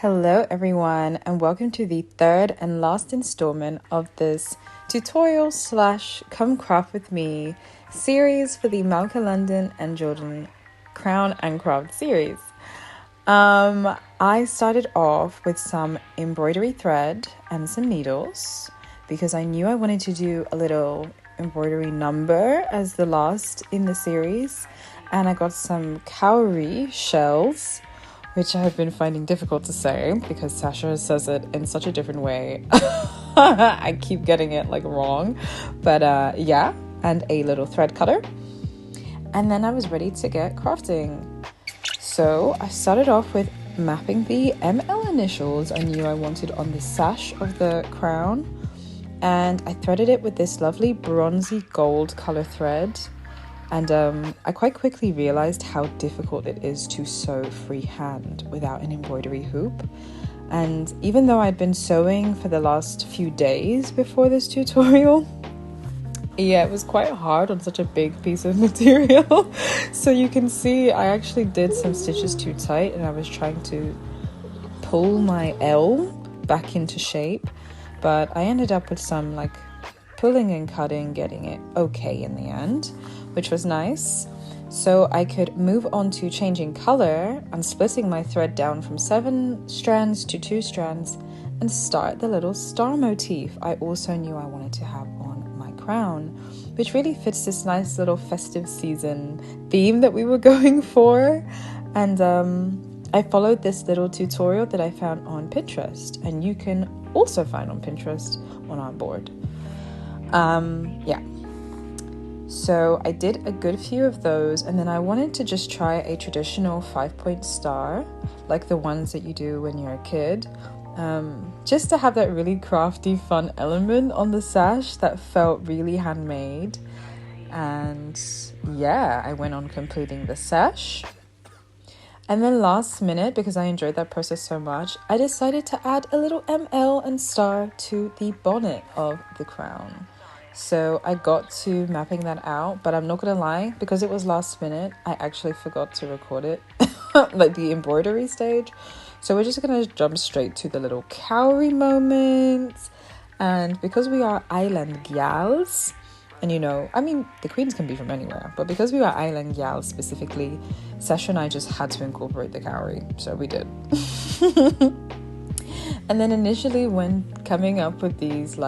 Hello everyone, and welcome to the third and last installment of this tutorial slash come craft with me series for the Malka London and Jordan Crown and Craft series. I started off with some embroidery thread and some needles because I knew I wanted to do a little embroidery number as the last in the series, and I got some cowrie shells, which I've been finding difficult to say because Sasha says it in such a different way. I keep getting it wrong, but and a little thread cutter. And then I was ready to get crafting. So I started off with mapping the ML initials I knew I wanted on the sash of the crown, and I threaded it with this lovely bronzy gold color thread. And I quite quickly realized how difficult it is to sew freehand without an embroidery hoop. And even though I'd been sewing for the last few days before this tutorial, it was quite hard on such a big piece of material. So you can see I actually did some stitches too tight, and I was trying to pull my L back into shape. But I ended up with some pulling and cutting, getting it okay in the end, which was nice. So I could move on to changing color and splitting my thread down from 7 strands to 2 strands and start the little star motif I also knew I wanted to have on my crown, which really fits this nice little festive season theme that we were going for. And I followed this little tutorial that I found on Pinterest, and you can also find on Pinterest on our board. So I did a good few of those, and then I wanted to just try a traditional 5-point star, like the ones that you do when you're a kid, just to have that really crafty, fun element on the sash that felt really handmade. And I went on completing the sash. And then last minute, because I enjoyed that process so much, I decided to add a little ML and star to the bonnet of the crown. So I got to mapping that out, but I'm not gonna lie, because it was last minute, I actually forgot to record it, the embroidery stage. So we're just gonna jump straight to the little cowrie moment. And because we are island gals, and the queens can be from anywhere, but because we are island gals specifically, Sasha and I just had to incorporate the cowrie, so we did. And then initially, when coming up with these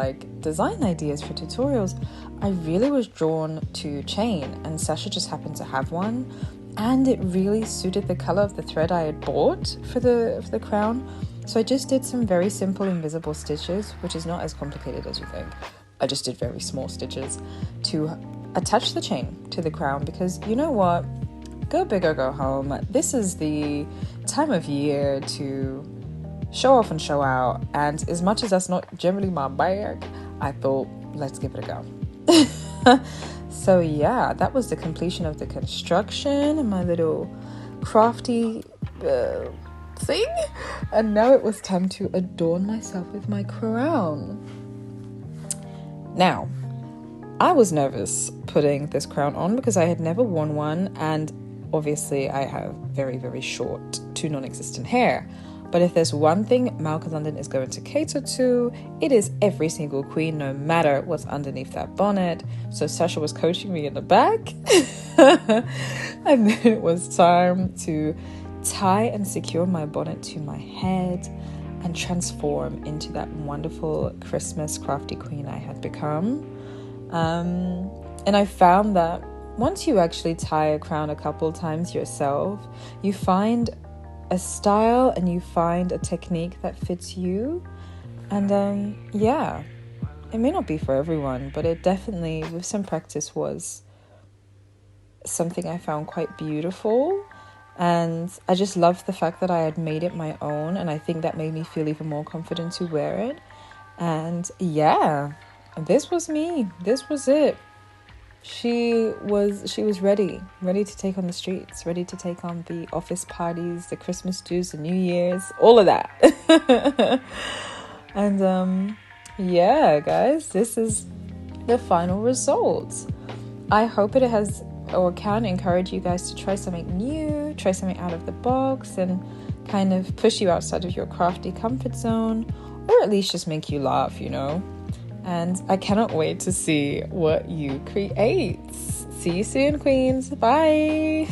design ideas for tutorials, I really was drawn to chain, and Sasha just happened to have one, and it really suited the color of the thread I had bought for the crown. So I just did some very simple invisible stitches, which is not as complicated as you think. I just did very small stitches to attach the chain to the crown, because you know what? Go big or go home. This is the time of year to show off and show out, and as much as that's not generally my bag, I thought, let's give it a go. So that was the completion of the construction and my little crafty thing, and now it was time to adorn myself with my crown. Now, I was nervous putting this crown on because I had never worn one, and obviously I have very, very short to non-existent hair. But if there's one thing Malka London is going to cater to, it is every single queen, no matter what's underneath that bonnet. So Sasha was coaching me in the back. And then it was time to tie and secure my bonnet to my head and transform into that wonderful Christmas crafty queen I had become. And I found that once you actually tie a crown a couple times yourself, you find a style and you find a technique that fits you. And it may not be for everyone, but it definitely, with some practice, was something I found quite beautiful. And I just loved the fact that I had made it my own, and I think that made me feel even more confident to wear it. And this was me. This was it. She was ready to take on the streets, ready to take on the office parties, the Christmas dues, the New Year's, all of that. And guys, this is the final result. I hope it has or can encourage you guys to try something new, try something out of the box, and kind of push you outside of your crafty comfort zone, or at least just make you laugh, And I cannot wait to see what you create. See you soon, Queens. Bye.